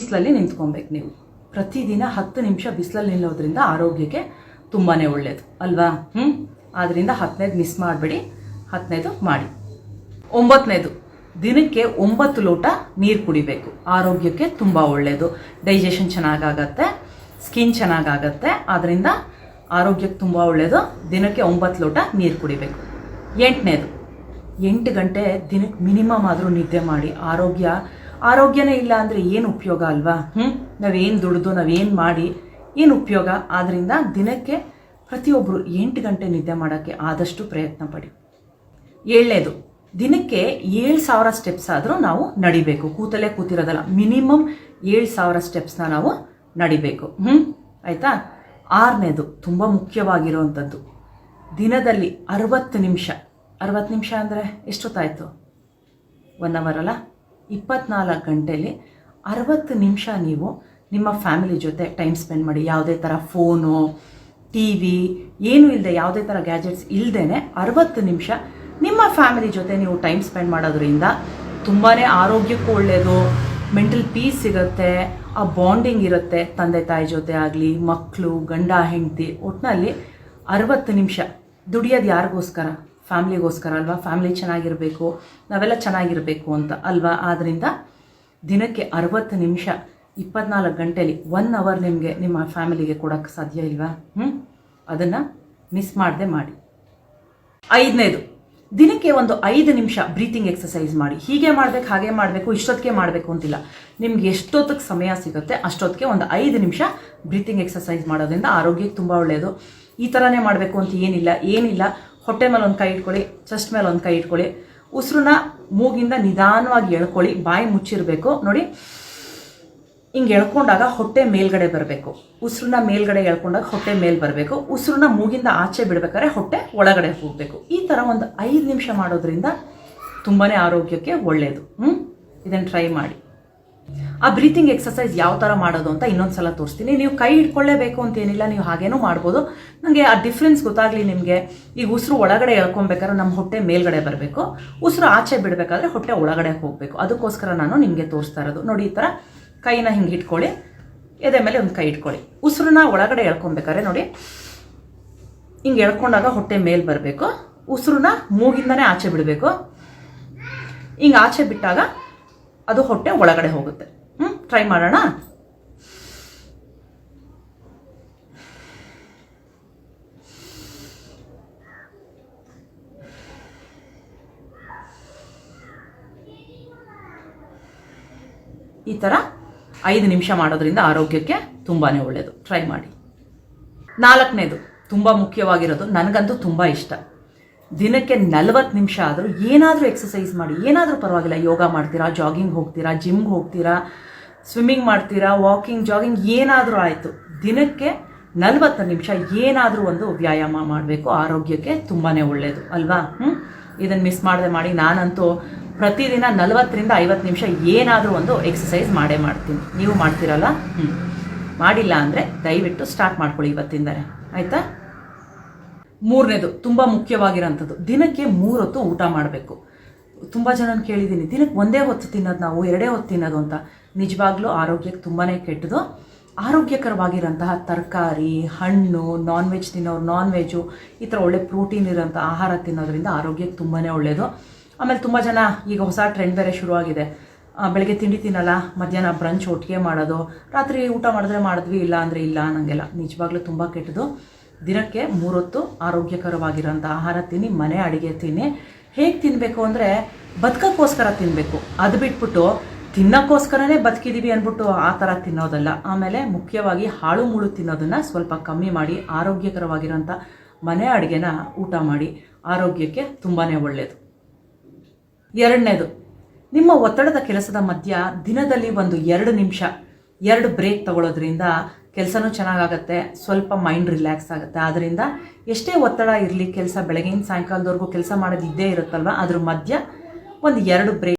ಬಿಸಿಲಲ್ಲಿ ನಿಂತ್ಕೊಬೇಕು. ನೀವು ಪ್ರತಿದಿನ 10 ನಿಮಿಷ ಬಿಸಿಲಲ್ಲಿ ನಿಲ್ಲೋದ್ರಿಂದ ಆರೋಗ್ಯಕ್ಕೆ ತುಂಬಾ ಒಳ್ಳೆಯದು ಅಲ್ವಾ? ಆದ್ದರಿಂದ 10ನೇದು ಮಿಸ್ ಮಾಡಬೇಡಿ, 10ನೇದು ಮಾಡಿ. 9ನೇದು, ದಿನಕ್ಕೆ 9 ಲೋಟ ನೀರು ಕುಡಿಬೇಕು. ಆರೋಗ್ಯಕ್ಕೆ ತುಂಬ ಒಳ್ಳೆಯದು. ಡೈಜೆಷನ್ ಚೆನ್ನಾಗಾಗತ್ತೆ, ಸ್ಕಿನ್ ಚೆನ್ನಾಗಾಗತ್ತೆ, ಆದ್ದರಿಂದ ಆರೋಗ್ಯಕ್ಕೆ ತುಂಬ ಒಳ್ಳೆಯದು. ದಿನಕ್ಕೆ 9 ಲೋಟ ನೀರು ಕುಡಿಬೇಕು. 8ನೇದು, 8 ಗಂಟೆ ದಿನಕ್ಕೆ ಮಿನಿಮಮ್ ಆದರೂ ನಿದ್ದೆ ಮಾಡಿ. ಆರೋಗ್ಯನೇ ಇಲ್ಲ ಅಂದರೆ ಏನು ಉಪಯೋಗ ಅಲ್ವಾ? ನಾವೇನು ದುಡಿದು ನಾವೇನು ಮಾಡಿ ಏನು ಉಪಯೋಗ? ಆದ್ದರಿಂದ ದಿನಕ್ಕೆ ಪ್ರತಿಯೊಬ್ಬರು 8 ಗಂಟೆ ನಿದ್ದೆ ಮಾಡೋಕ್ಕೆ ಆದಷ್ಟು ಪ್ರಯತ್ನ ಪಡಿ. 7ನೇದು, ದಿನಕ್ಕೆ 7,000 ಸ್ಟೆಪ್ಸ್ ಆದರೂ ನಾವು ನಡಿಬೇಕು. ಕೂತಲ್ಲೇ ಕೂತಿರೋದಲ್ಲ, ಮಿನಿಮಮ್ 7,000 ಸ್ಟೆಪ್ಸ್ನ ನಾವು ನಡಿಬೇಕು. ಆಯಿತಾ? 6ನೇದು, ತುಂಬ ಮುಖ್ಯವಾಗಿರುವಂಥದ್ದು, ದಿನದಲ್ಲಿ 60 ನಿಮಿಷ. 60 ನಿಮಿಷ ಅಂದರೆ ಎಷ್ಟೊತ್ತಾಯಿತು? 1 ಅವರ್ ಅಲ್ಲ? 24 ಗಂಟೆಯಲ್ಲಿ 60 ನಿಮಿಷ ನೀವು ನಿಮ್ಮ ಫ್ಯಾಮಿಲಿ ಜೊತೆ ಟೈಮ್ ಸ್ಪೆಂಡ್ ಮಾಡಿ. ಯಾವುದೇ ಥರ ಫೋನು, TV ಏನೂ ಇಲ್ಲದೆ, ಯಾವುದೇ ಥರ ಗ್ಯಾಜೆಟ್ಸ್ ಇಲ್ಲದೇ 60 ನಿಮಿಷ ನಿಮ್ಮ ಫ್ಯಾಮಿಲಿ ಜೊತೆ ನೀವು ಟೈಮ್ ಸ್ಪೆಂಡ್ ಮಾಡೋದ್ರಿಂದ ತುಂಬಾ ಆರೋಗ್ಯಕ್ಕೂ ಒಳ್ಳೆಯದು. ಮೆಂಟಲ್ ಪೀಸ್ ಸಿಗುತ್ತೆ, ಆ ಬಾಂಡಿಂಗ್ ಇರುತ್ತೆ ತಂದೆ ತಾಯಿ ಜೊತೆ ಆಗಲಿ, ಮಕ್ಕಳು, ಗಂಡ ಹೆಂಡತಿ. ಒಟ್ಟಿನಲ್ಲಿ 60 ನಿಮಿಷ ದುಡಿಯೋದು ಯಾರಿಗೋಸ್ಕರ? ಫ್ಯಾಮ್ಲಿಗೋಸ್ಕರ ಅಲ್ವಾ? ಫ್ಯಾಮ್ಲಿ ಚೆನ್ನಾಗಿರಬೇಕು, ನಾವೆಲ್ಲ ಚೆನ್ನಾಗಿರಬೇಕು ಅಂತ ಅಲ್ವಾ? ಆದ್ದರಿಂದ ದಿನಕ್ಕೆ 60 ನಿಮಿಷ 24 ಗಂಟೆಯಲ್ಲಿ 1 ಅವರ್ ನಿಮಗೆ ನಿಮ್ಮ ಫ್ಯಾಮಿಲಿಗೆ ಕೊಡೋಕ್ಕೆ ಸಾಧ್ಯ ಇಲ್ವಾ? ಅದನ್ನು ಮಿಸ್ ಮಾಡದೆ ಮಾಡಿ. 5ನೇದು, ದಿನಕ್ಕೆ ಒಂದು 5 ನಿಮಿಷ ಬ್ರೀತಿಂಗ್ ಎಕ್ಸಸೈಸ್ ಮಾಡಿ. ಹೀಗೆ ಮಾಡಬೇಕು, ಹಾಗೆ ಮಾಡಬೇಕು, ಇಷ್ಟೊತ್ತಿಗೆ ಮಾಡಬೇಕು ಅಂತಿಲ್ಲ. ನಿಮ್ಗೆ ಎಷ್ಟೊತ್ತಿಗೆ ಸಮಯ ಸಿಗುತ್ತೆ ಅಷ್ಟೊತ್ತಿಗೆ ಒಂದು 5 ನಿಮಿಷ ಬ್ರೀತಿಂಗ್ ಎಕ್ಸಸೈಸ್ ಮಾಡೋದ್ರಿಂದ ಆರೋಗ್ಯಕ್ಕೆ ತುಂಬ ಒಳ್ಳೆಯದು. ಈ ಥರನೇ ಮಾಡಬೇಕು ಅಂತ ಏನಿಲ್ಲ. ಹೊಟ್ಟೆ ಮೇಲೆ ಒಂದು ಕೈ ಇಟ್ಕೊಳ್ಳಿ, ಚೆಸ್ಟ್ ಮೇಲೆ ಒಂದು ಕೈ ಇಟ್ಕೊಳ್ಳಿ, ಉಸಿರನ್ನ ಮೂಗಿಂದ ನಿಧಾನವಾಗಿ ಎಳ್ಕೊಳ್ಳಿ, ಬಾಯಿ ಮುಚ್ಚಿರಬೇಕು ನೋಡಿ. ಹಿಂಗೆ ಎಳ್ಕೊಂಡಾಗ ಹೊಟ್ಟೆ ಮೇಲ್ಗಡೆ ಬರಬೇಕು, ಉಸಿರನ್ನ ಮೇಲ್ಗಡೆ ಎಳ್ಕೊಂಡಾಗ ಹೊಟ್ಟೆ ಮೇಲೆ ಬರಬೇಕು, ಉಸಿರನ್ನ ಮೂಗಿಂದ ಆಚೆ ಬಿಡಬೇಕಾದ್ರೆ ಹೊಟ್ಟೆ ಒಳಗಡೆ ಹೋಗಬೇಕು. ಈ ಥರ ಒಂದು 5 ನಿಮಿಷ ಮಾಡೋದ್ರಿಂದ ತುಂಬಾ ಆರೋಗ್ಯಕ್ಕೆ ಒಳ್ಳೆಯದು. ಇದನ್ನು ಟ್ರೈ ಮಾಡಿ. ಆ ಬ್ರೀತಿಂಗ್ ಎಕ್ಸಸೈಸ್ ಯಾವ ಥರ ಮಾಡೋದು ಅಂತ ಇನ್ನೊಂದು ಸಲ ತೋರಿಸ್ತೀನಿ. ನೀವು ಕೈ ಇಟ್ಕೊಳ್ಳೇಬೇಕು ಅಂತ ಏನಿಲ್ಲ, ನೀವು ಹಾಗೇನೂ ಮಾಡ್ಬೋದು. ನನಗೆ ಆ ಡಿಫ್ರೆನ್ಸ್ ಗೊತ್ತಾಗಲಿ ನಿಮಗೆ. ಈಗ ಉಸಿರು ಒಳಗಡೆ ಎಳ್ಕೊಬೇಕಾದ್ರೆ ನಮ್ಮ ಹೊಟ್ಟೆ ಮೇಲ್ಗಡೆ ಬರಬೇಕು, ಉಸಿರು ಆಚೆ ಬಿಡಬೇಕಾದ್ರೆ ಹೊಟ್ಟೆ ಒಳಗಡೆ ಹೋಗಬೇಕು. ಅದಕ್ಕೋಸ್ಕರ ನಾನು ನಿಮಗೆ ತೋರಿಸ್ತಾ ಇರೋದು. ನೋಡಿ, ಈ ಥರ ಕೈನ ಹಿಂಗೆ ಇಟ್ಕೊಳ್ಳಿ, ಎದೆ ಮೇಲೆ ಒಂದು ಕೈ ಇಟ್ಕೊಳ್ಳಿ. ಉಸಿರನ್ನ ಒಳಗಡೆ ಎಳ್ಕೊಬೇಕಾದ್ರೆ ನೋಡಿ, ಹಿಂಗೆ ಎಳ್ಕೊಂಡಾಗ ಹೊಟ್ಟೆ ಮೇಲೆ ಬರಬೇಕು, ಉಸಿರನ್ನ ಮೂಗಿಂದನೇ ಆಚೆ ಬಿಡಬೇಕು. ಹಿಂಗೆ ಆಚೆ ಬಿಟ್ಟಾಗ ಅದು ಹೊಟ್ಟೆ ಒಳಗಡೆ ಹೋಗುತ್ತೆ. ಟ್ರೈ ಮಾಡೋಣ. ಈ ಥರ 5 ನಿಮಿಷ ಮಾಡೋದ್ರಿಂದ ಆರೋಗ್ಯಕ್ಕೆ ತುಂಬಾ ಒಳ್ಳೆಯದು. ಟ್ರೈ ಮಾಡಿ. 4ನೇದು, ತುಂಬ ಮುಖ್ಯವಾಗಿರೋದು, ನನಗಂತೂ ತುಂಬ ಇಷ್ಟ. ದಿನಕ್ಕೆ 40 ನಿಮಿಷ ಆದರೂ ಏನಾದರೂ ಎಕ್ಸಸೈಸ್ ಮಾಡಿ. ಏನಾದರೂ ಪರವಾಗಿಲ್ಲ, ಯೋಗ ಮಾಡ್ತೀರಾ, ಜಾಗಿಂಗ್ ಹೋಗ್ತೀರಾ, ಜಿಮ್ಗೆ ಹೋಗ್ತೀರಾ, ಸ್ವಿಮ್ಮಿಂಗ್ ಮಾಡ್ತೀರಾ, ವಾಕಿಂಗ್, ಜಾಗಿಂಗ್ ಏನಾದರೂ ಆಯಿತು. ದಿನಕ್ಕೆ 40 ನಿಮಿಷ ಏನಾದರೂ ಒಂದು ವ್ಯಾಯಾಮ ಮಾಡಬೇಕು. ಆರೋಗ್ಯಕ್ಕೆ ತುಂಬಾ ಒಳ್ಳೆಯದು ಅಲ್ವಾ? ಇದನ್ನು ಮಿಸ್ ಮಾಡದೆ ಮಾಡಿ. ನಾನಂತೂ ಪ್ರತಿದಿನ 40ರಿಂದ 50 ನಿಮಿಷ ಏನಾದರೂ ಒಂದು ಎಕ್ಸಸೈಸ್ ಮಾಡೇ ಮಾಡ್ತೀನಿ. ನೀವು ಮಾಡ್ತೀರಲ್ಲ? ಮಾಡಿಲ್ಲ ಅಂದರೆ ದಯವಿಟ್ಟು ಸ್ಟಾರ್ಟ್ ಮಾಡ್ಕೊಳ್ಳಿ ಇವತ್ತಿಂದಲೇ, ಆಯಿತಾ? 3ನೇದು, ತುಂಬ ಮುಖ್ಯವಾಗಿರೋಂಥದ್ದು, ದಿನಕ್ಕೆ 3 ಹೊತ್ತು ಊಟ ಮಾಡಬೇಕು. ತುಂಬ ಜನನ ಕೇಳಿದ್ದೀನಿ, ದಿನಕ್ಕೆ 1 ಹೊತ್ತು ತಿನ್ನೋದು ನಾವು, 2 ಹೊತ್ತು ತಿನ್ನೋದು ಅಂತ. ನಿಜವಾಗ್ಲೂ ಆರೋಗ್ಯಕ್ಕೆ ತುಂಬಾ ಕೆಟ್ಟದು. ಆರೋಗ್ಯಕರವಾಗಿರೋಂತಹ ತರಕಾರಿ, ಹಣ್ಣು, ನಾನ್ ವೆಜ್ ತಿನ್ನೋರು ನಾನ್ ವೆಜ್ಜು, ಈ ಥರ ಒಳ್ಳೆ ಪ್ರೋಟೀನ್ ಇರೋಂಥ ಆಹಾರ ತಿನ್ನೋದ್ರಿಂದ ಆರೋಗ್ಯಕ್ಕೆ ತುಂಬಾ ಒಳ್ಳೆಯದು. ಆಮೇಲೆ ತುಂಬ ಜನ ಈಗ ಹೊಸ ಟ್ರೆಂಡ್ ಬೇರೆ ಶುರುವಾಗಿದೆ. ಬೆಳಗ್ಗೆ ತಿಂಡಿ ತಿನ್ನಲ್ಲ, ಮಧ್ಯಾಹ್ನ ಬ್ರಂಚ್ ಒಟ್ಟಿಗೆ ಮಾಡೋದು, ರಾತ್ರಿ ಊಟ ಮಾಡಿದ್ರೆ ಮಾಡಿದ್ವಿ, ಇಲ್ಲ ಅಂದರೆ ಇಲ್ಲ ಅನ್ನಂಗೆಲ್ಲ. ನಿಜವಾಗ್ಲೂ ತುಂಬ ಕೆಟ್ಟದು. ದಿನಕ್ಕೆ 3 ಹೊತ್ತು ಆರೋಗ್ಯಕರವಾಗಿರೋಂಥ ಆಹಾರ ತಿನ್ನಿ, ಮನೆ ಅಡುಗೆ ತಿನ್ನಿ. ಹೇಗೆ ತಿನ್ನಬೇಕು ಅಂದರೆ ಬದುಕೋಕ್ಕೋಸ್ಕರ ತಿನ್ನಬೇಕು. ಅದು ಬಿಟ್ಬಿಟ್ಟು ತಿನ್ನೋಕ್ಕೋಸ್ಕರನೇ ಬದುಕಿದ್ದೀವಿ ಅಂದ್ಬಿಟ್ಟು ಆ ಥರ ತಿನ್ನೋದಲ್ಲ. ಆಮೇಲೆ ಮುಖ್ಯವಾಗಿ ಹಾಳು ಮುಳು ತಿನ್ನೋದನ್ನು ಸ್ವಲ್ಪ ಕಮ್ಮಿ ಮಾಡಿ, ಆರೋಗ್ಯಕರವಾಗಿರೋಂಥ ಮನೆ ಅಡುಗೆನ ಊಟ ಮಾಡಿ. ಆರೋಗ್ಯಕ್ಕೆ ತುಂಬಾ ಒಳ್ಳೆಯದು. 2ನೇದು, ನಿಮ್ಮ ಒತ್ತಡದ ಕೆಲಸದ ಮಧ್ಯ ದಿನದಲ್ಲಿ ಒಂದು 2 ನಿಮಿಷ 2 ಬ್ರೇಕ್ ತಗೊಳ್ಳೋದ್ರಿಂದ ಕೆಲಸನೂ ಚೆನ್ನಾಗಾಗತ್ತೆ, ಸ್ವಲ್ಪ ಮೈಂಡ್ ರಿಲ್ಯಾಕ್ಸ್ ಆಗುತ್ತೆ. ಆದ್ದರಿಂದ ಎಷ್ಟೇ ಒತ್ತಡ ಇರಲಿ, ಕೆಲಸ ಬೆಳಗ್ಗೆಯಿಂದ ಸಾಯಂಕಾಲದವರೆಗೂ ಕೆಲಸ ಮಾಡೋದು ಇದ್ದೇ ಇರುತ್ತಲ್ವ, ಅದ್ರ ಮಧ್ಯ ಒಂದು 2 ಬ್ರೇಕ್